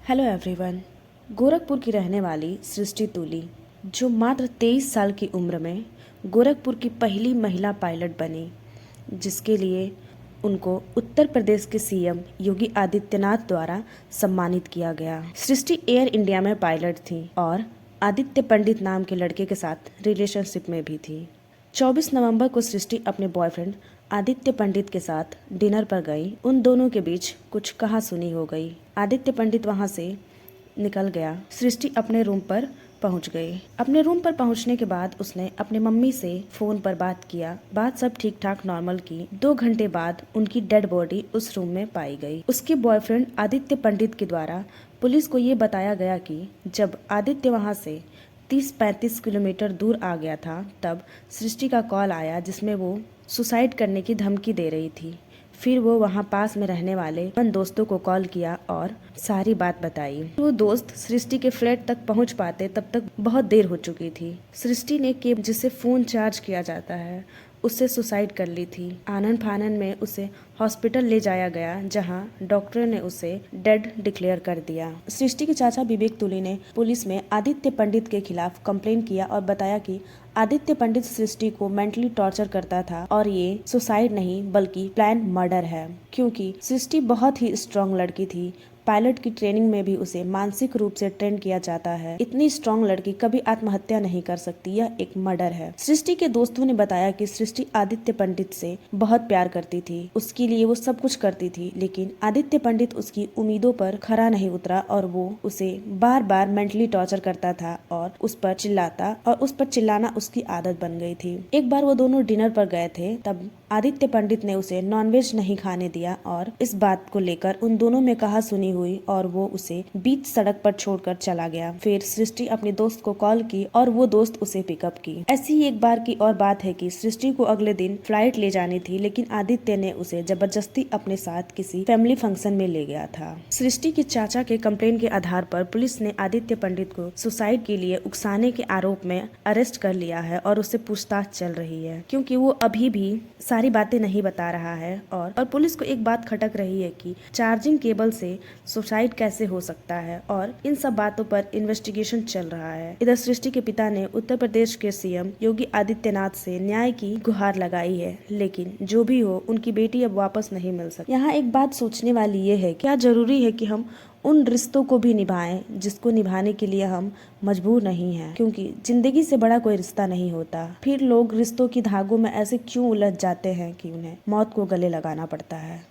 Hello everyone. Gorakhpur की रहने वाली सृष्टि तूली, जो मात्र 23 साल की उम्र में गोरखपुर की पहली महिला पायलट बनी, जिसके लिए उनको उत्तर प्रदेश के सीएम योगी आदित्यनाथ द्वारा सम्मानित किया गया। सृष्टि एयर इंडिया में पायलट थी और आदित्य पंडित नाम के लड़के के साथ रिलेशनशिप में भी थी। 24 नवंबर को सृष्टि अपने बॉयफ्रेंड आदित्य पंडित के साथ डिनर पर गई। उन दोनों के बीच कुछ कहासुनी हो गई। आदित्य पंडित वहां से निकल गया। सृष्टि अपने रूम पर पहुंच गई। अपने रूम पर पहुंचने के बाद उसने अपने मम्मी से फोन पर बात किया। बात सब ठीक ठाक नॉर्मल की। 2 घंटे बाद उनकी डेड बॉडी उस रूम में पाई गई। उसके बॉयफ्रेंड आदित्य पंडित के द्वारा पुलिस को ये बताया गया कि जब आदित्य वहां से 30-35 किलोमीटर दूर आ गया था, तब सृष्टि का कॉल आया जिसमें वो सुसाइड करने की धमकी दे रही थी। फिर वो वहाँ पास में रहने वाले उन दोस्तों को कॉल किया और सारी बात बताई। वो दोस्त सृष्टि के फ्लैट तक पहुँच पाते तब तक बहुत देर हो चुकी थी। सृष्टि ने केब जिससे फ़ोन चार्ज किया जाता है उससे सुसाइड कर ली थी। आनन फानन में उसे हॉस्पिटल ले जाया गया, जहां डॉक्टर ने उसे डेड डिक्लेयर कर दिया। सृष्टि के चाचा विवेक तुली ने पुलिस में आदित्य पंडित के खिलाफ कंप्लेन किया और बताया कि आदित्य पंडित सृष्टि को मेंटली टॉर्चर करता था और ये सुसाइड नहीं बल्कि प्लान मर्डर है, क्योंकि सृष्टि बहुत ही स्ट्रांग लड़की थी। पायलट की ट्रेनिंग में भी उसे मानसिक रूप से ट्रेन किया जाता है। इतनी स्ट्रांग लड़की कभी आत्महत्या नहीं कर सकती, यह एक मर्डर है। सृष्टि के दोस्तों ने बताया कि सृष्टि आदित्य पंडित से बहुत प्यार करती थी, उसके लिए वो सब कुछ करती थी, लेकिन आदित्य पंडित उसकी उम्मीदों पर खरा नहीं उतरा और वो उसे बार बार मेंटली टॉर्चर करता था और उस पर चिल्लाता, और उस पर चिल्लाना उसकी आदत बन गई थी। एक बार वो दोनों डिनर पर गए थे, तब आदित्य पंडित ने उसे नॉनवेज नहीं खाने दिया और इस बात को लेकर उन दोनों में कहासुनी हुई और वो उसे बीच सड़क पर छोड़कर चला गया। फिर सृष्टि अपने दोस्त को कॉल की और वो दोस्त उसे पिकअप की। ऐसी ही एक बार की और बात है कि सृष्टि को अगले दिन फ्लाइट ले जानी थी, लेकिन आदित्य ने उसे जबरदस्ती अपने साथ किसी फैमिली फंक्शन में ले गया था। सृष्टि के चाचा के कंप्लेन के आधार पर पुलिस ने आदित्य पंडित को सुसाइड के लिए उकसाने के आरोप में अरेस्ट कर लिया है और उससे पूछताछ चल रही है, क्योंकि वो अभी भी सारी बातें नहीं बता रहा है। और पुलिस को एक बात खटक रही है कि चार्जिंग केबल से सुसाइड कैसे हो सकता है, और इन सब बातों पर इन्वेस्टिगेशन चल रहा है। इधर सृष्टि के पिता ने उत्तर प्रदेश के सीएम योगी आदित्यनाथ से न्याय की गुहार लगाई है, लेकिन जो भी हो उनकी बेटी अब वापस नहीं मिल सकती। यहाँ एक बात सोचने वाली ये है, क्या जरूरी है कि हम उन रिश्तों को भी निभाएं जिसको निभाने के लिए हम मजबूर नहीं हैं, क्योंकि जिंदगी से बड़ा कोई रिश्ता नहीं होता। फिर लोग रिश्तों की धागों में ऐसे क्यों उलझ जाते हैं कि उन्हें मौत को गले लगाना पड़ता है।